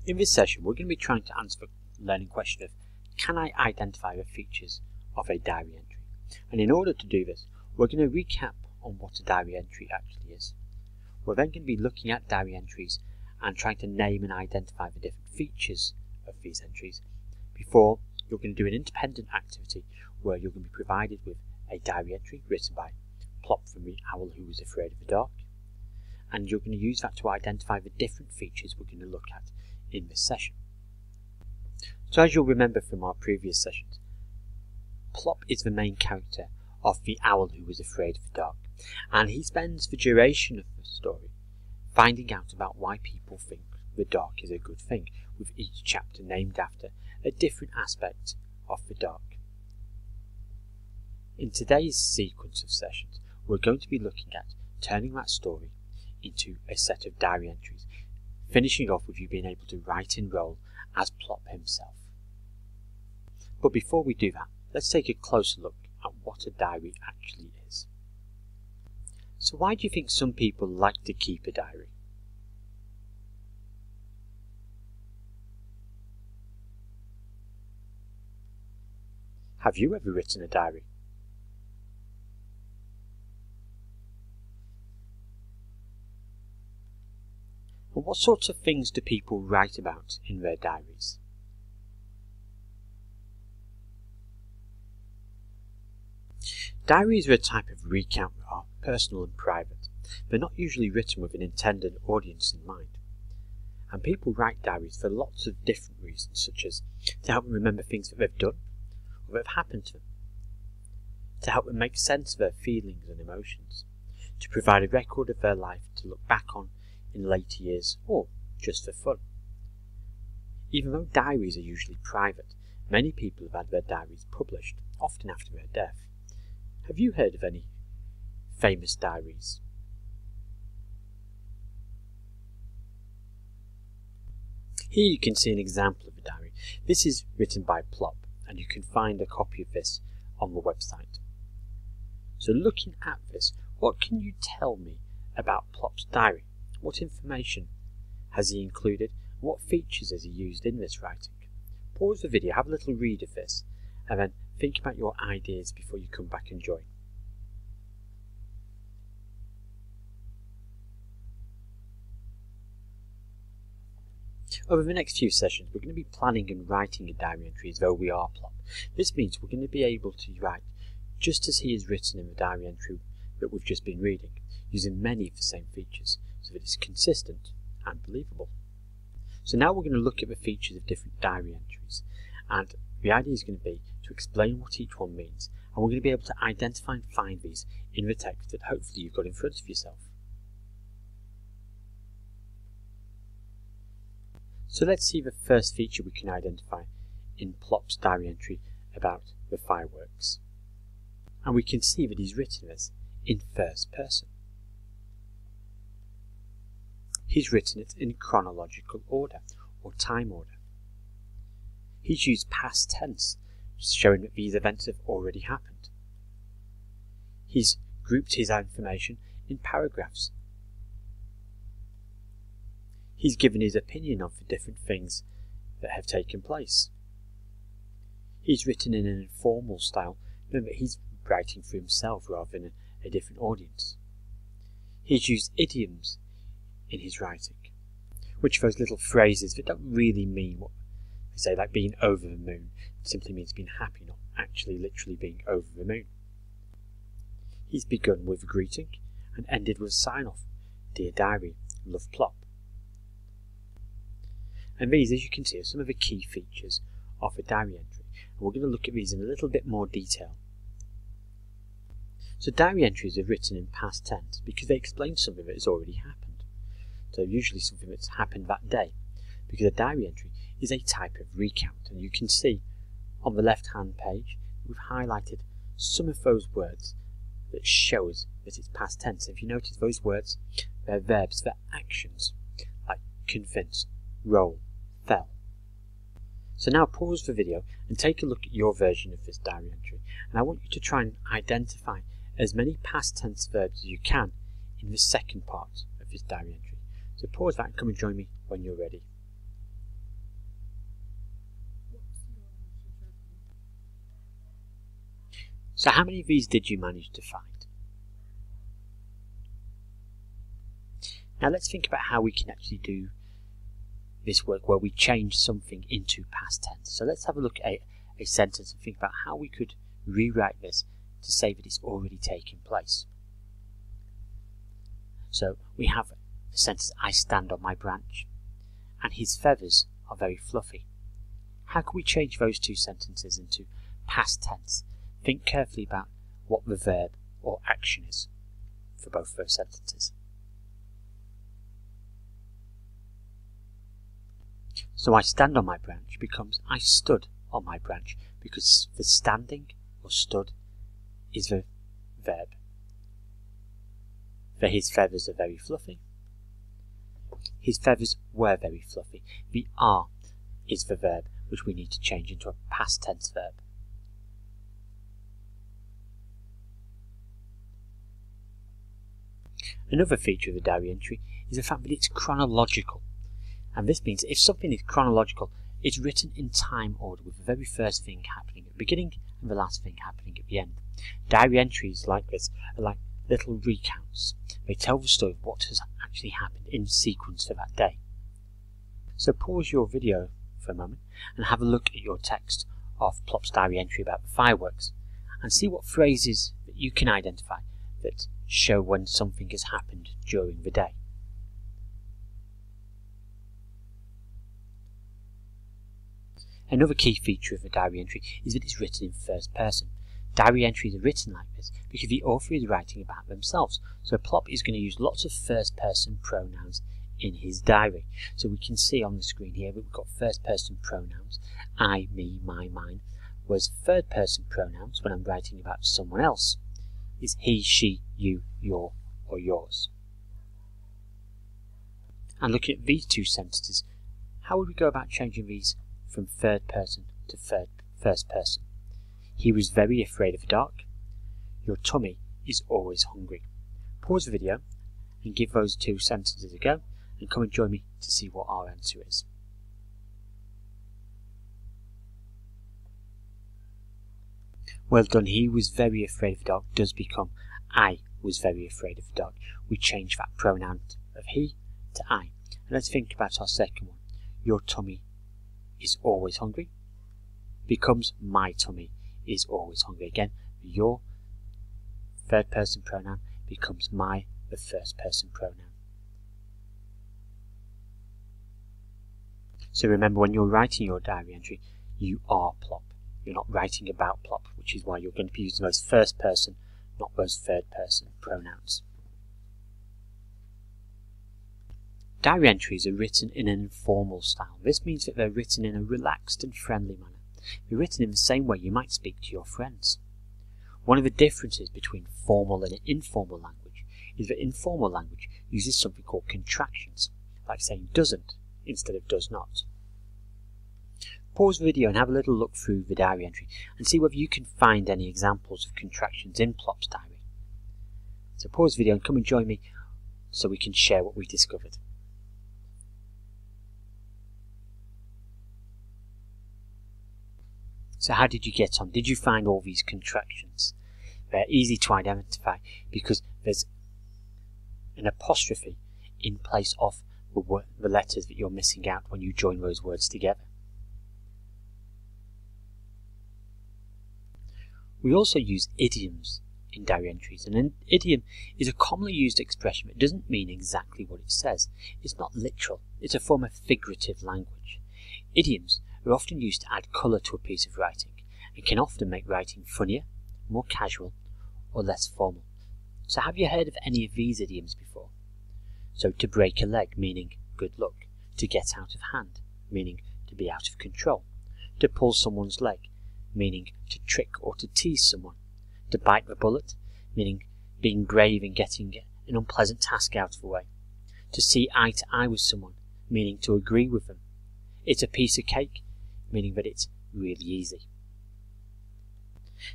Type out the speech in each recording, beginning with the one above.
In this session, we're going to be trying to answer the learning question of, can I identify the features of a diary entry? And in order to do this, we're going to recap on what a diary entry actually is. We're then going to be looking at diary entries and trying to name and identify the different features of these entries before you're going to do an independent activity where you're going to be provided with a diary entry written by Plop from The Owl Who Was Afraid of the Dark, and you're going to use that to identify the different features we're going to look at in this session. So as you'll remember from our previous sessions, Plop is the main character of The Owl Who Was Afraid of the Dark, and he spends the duration of the story finding out about why people think the dark is a good thing, with each chapter named after a different aspect of the dark. In today's sequence of sessions, we're going to be looking at turning that story into a set of diary entries, finishing off with you being able to write and roll as Plop himself. But before we do that, let's take a closer look at what a diary actually is. So why do you think some people like to keep a diary? Have you ever written a diary? And what sorts of things do people write about in their diaries? Diaries are a type of recount that are personal and private. They're not usually written with an intended audience in mind. And people write diaries for lots of different reasons, such as to help them remember things that they've done or that have happened to them, to help them make sense of their feelings and emotions, to provide a record of their life to look back on in later years, or just for fun. Even though diaries are usually private, many people have had their diaries published, often after their death. Have you heard of any famous diaries? Here you can see an example of a diary. This is written by Plop, and you can find a copy of this on the website. So looking at this, what can you tell me about Plop's diary? What information has he included? What features has he used in this writing? Pause the video, have a little read of this, and then think about your ideas before you come back and join. Over the next few sessions, we're going to be planning and writing a diary entry as though we are Plop. This means we're going to be able to write just as he is written in the diary entry that we've just been reading, using many of the same features, so that it's consistent and believable. So now we're going to look at the features of different diary entries, and the idea is going to be to explain what each one means, and we're going to be able to identify and find these in the text that hopefully you've got in front of yourself. So let's see the first feature we can identify in Plop's diary entry about the fireworks. And we can see that he's written this in first person. He's written it in chronological order, or time order. He's used past tense, showing that these events have already happened. He's grouped his information in paragraphs. He's given his opinion of the different things that have taken place. He's written in an informal style, knowing that he's writing for himself rather than a different audience. He's used idioms in his writing, which are those little phrases that don't really mean what they say, like being over the moon. It simply means being happy, not actually literally being over the moon. He's begun with a greeting and ended with a sign-off, Dear Diary, Love Plop. And these, as you can see, are some of the key features of a diary entry, and we're going to look at these in a little bit more detail. So diary entries are written in past tense because they explain something that has already happened. So usually something that's happened that day, because a diary entry is a type of recount, and you can see on the left hand page we've highlighted some of those words that shows that it's past tense. If you notice, those words, they're verbs for actions like convince, roll, fell. So now pause the video and take a look at your version of this diary entry, and I want you to try and identify as many past tense verbs as you can in the second part of this diary entry. So pause that and come and join me when you're ready. So how many of these did you manage to find? Now let's think about how we can actually do this work where we change something into past tense. So let's have a look at a sentence and think about how we could rewrite this to say that it's already taken place. So we have the sentence, I stand on my branch, and his feathers are very fluffy. How can we change those two sentences into past tense? Think carefully about what the verb or action is for both those sentences. So I stand on my branch becomes I stood on my branch, because the standing or stood is the verb. For his feathers are very fluffy. His feathers were very fluffy. The are is the verb, which we need to change into a past tense verb. Another feature of a diary entry is the fact that it's chronological. And this means if something is chronological, it's written in time order with the very first thing happening at the beginning and the last thing happening at the end. Diary entries like this are like little recounts. They tell the story of what has actually happened in sequence for that day. So pause your video for a moment and have a look at your text of Plop's diary entry about the fireworks and see what phrases that you can identify that show when something has happened during the day. Another key feature of a diary entry is that it's written in first person. Diary entries are written like this because the author is writing about themselves. So Plop is going to use lots of first person pronouns in his diary. So we can see on the screen here that we've got first person pronouns, I, me, my, mine, whereas third person pronouns when I'm writing about someone else is he, she, you, your, or yours. And looking at these two sentences, how would we go about changing these from third person to first person? He was very afraid of the dark. Your tummy is always hungry. Pause the video and give those two sentences a go and come and join me to see what our answer is. Well done. He was very afraid of the dark does become I was very afraid of the dark. We change that pronoun of he to I. And let's think about our second one. Your tummy is always hungry becomes my tummy is always hungry. Again, your third person pronoun becomes my, the first person pronoun. So remember, when you're writing your diary entry, you are Plop. You're not writing about Plop, which is why you're going to be using those first person, not those third person pronouns. Diary entries are written in an informal style. This means that they're written in a relaxed and friendly manner. They're written in the same way you might speak to your friends. One of the differences between formal and informal language is that informal language uses something called contractions, like saying doesn't instead of does not. Pause the video and have a little look through the diary entry and see whether you can find any examples of contractions in Plop's diary. So pause the video and come and join me so we can share what we discovered. So how did you get on? Did you find all these contractions? They're easy to identify because there's an apostrophe in place of the letters that you're missing out when you join those words together. We also use idioms in diary entries, and an idiom is a commonly used expression that doesn't mean exactly what it says. It's not literal, it's a form of figurative language. Idioms are often used to add colour to a piece of writing and can often make writing funnier, more casual, or less formal. So have you heard of any of these idioms before? So to break a leg, meaning good luck. To get out of hand, meaning to be out of control. To pull someone's leg, meaning to trick or to tease someone. To bite the bullet, meaning being brave and getting an unpleasant task out of the way. To see eye to eye with someone, meaning to agree with them. It's a piece of cake, meaning that it's really easy.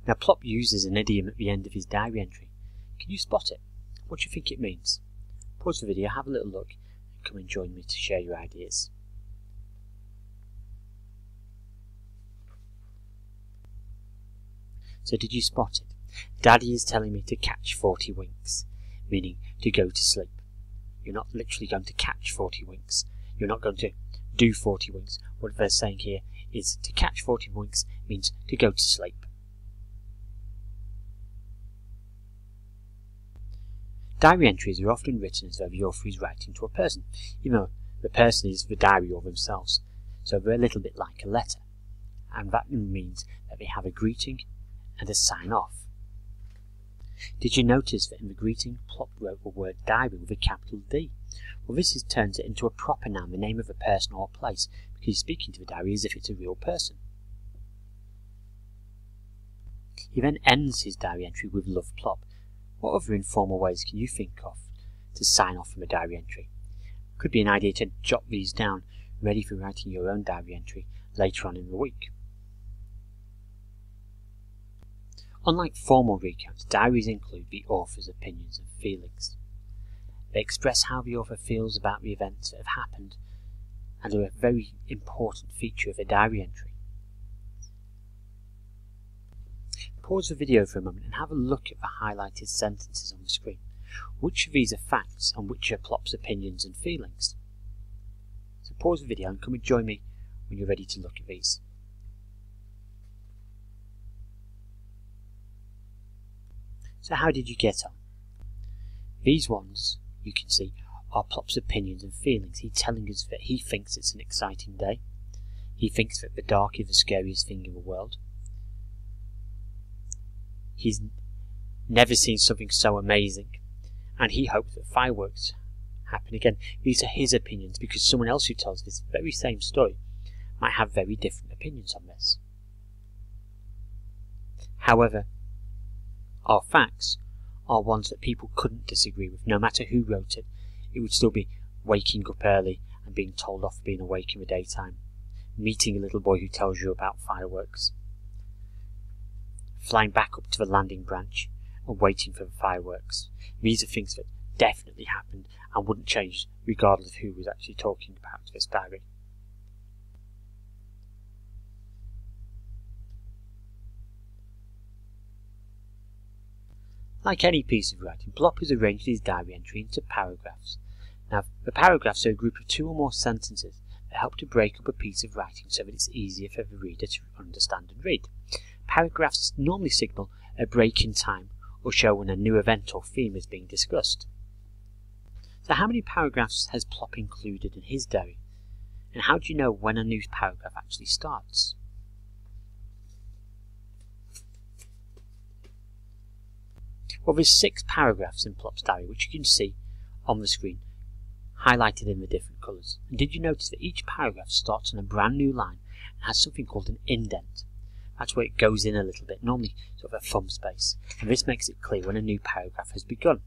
Now Plop uses an idiom at the end of his diary entry. Can you spot it? What do you think it means? Pause the video, have a little look, and come and join me to share your ideas. So did you spot it? Daddy is telling me to catch 40 winks, meaning to go to sleep. You're not literally going to catch 40 winks. You're not going to do 40 winks. What they're saying here is to catch 40 winks means to go to sleep. Diary entries are often written as though the author is writing to a person, even though the person is the diary or themselves, so they're a little bit like a letter, and that means that they have a greeting and a sign-off. Did you notice that in the greeting, Plop wrote the word diary with a capital D? Well, this turns it into a proper noun, the name of a person or place, because he's speaking to the diary as if it's a real person. He then ends his diary entry with Love Plop. What other informal ways can you think of to sign off from a diary entry? Could be an idea to jot these down, ready for writing your own diary entry later on in the week. Unlike formal recounts, diaries include the author's opinions and feelings. They express how the author feels about the events that have happened and are a very important feature of a diary entry. Pause the video for a moment and have a look at the highlighted sentences on the screen. Which of these are facts and which are Plop's opinions and feelings? So pause the video and come and join me when you're ready to look at these. So how did you get on? These ones, you can see, are Plop's opinions and feelings. He's telling us that he thinks it's an exciting day. He thinks that the dark is the scariest thing in the world. He's never seen something so amazing, and he hopes that fireworks happen again. These are his opinions, because someone else who tells this very same story might have very different opinions on this. However, our facts are ones that people couldn't disagree with. No matter who wrote it, it would still be waking up early and being told off for being awake in the daytime, meeting a little boy who tells you about fireworks, flying back up to the landing branch and waiting for the fireworks. These are things that definitely happened and wouldn't change regardless of who was actually talking about this diary. Like any piece of writing, Plop has arranged his diary entry into paragraphs. Now, the paragraphs are a group of 2 or more sentences that help to break up a piece of writing so that it's easier for the reader to understand and read. Paragraphs normally signal a break in time or show when a new event or theme is being discussed. So how many paragraphs has Plop included in his diary? And how do you know when a new paragraph actually starts? Well, there's 6 paragraphs in Plop's diary, which you can see on the screen, highlighted in the different colours. And did you notice that each paragraph starts on a brand new line and has something called an indent? That's where it goes in a little bit, normally sort of a thumb space, and this makes it clear when a new paragraph has begun.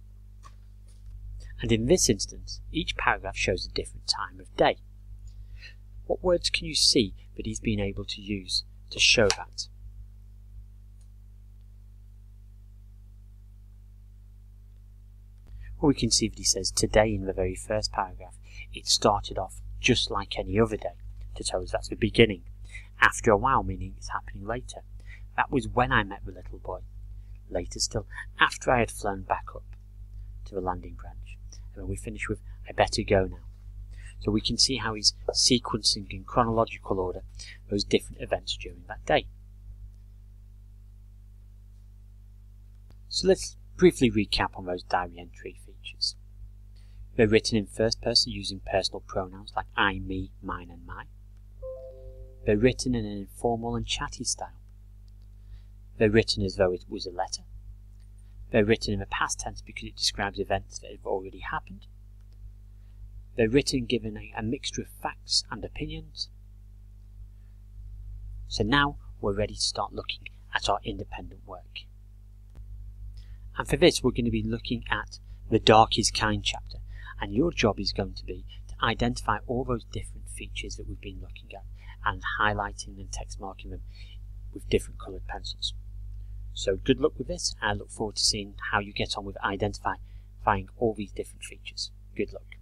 And in this instance, each paragraph shows a different time of day. What words can you see that he's been able to use to show that? Well, we can see that he says today in the very first paragraph. It started off just like any other day, to tell us that's the beginning. After a while, meaning it's happening later. That was when I met the little boy. Later still, after I had flown back up to the landing branch. And then we finish with, I better go now. So we can see how he's sequencing in chronological order those different events during that day. So let's briefly recap on those diary entry features. They're written in first person using personal pronouns like I, me, mine and my. They're written in an informal and chatty style. They're written as though it was a letter. They're written in the past tense because it describes events that have already happened. They're written given a mixture of facts and opinions. So now we're ready to start looking at our independent work. And for this we're going to be looking at the Dark is Kind chapter, and your job is going to be to identify all those different features that we've been looking at and highlighting and text marking them with different coloured pencils. So good luck with this. I look forward to seeing how you get on with identifying all these different features. Good luck.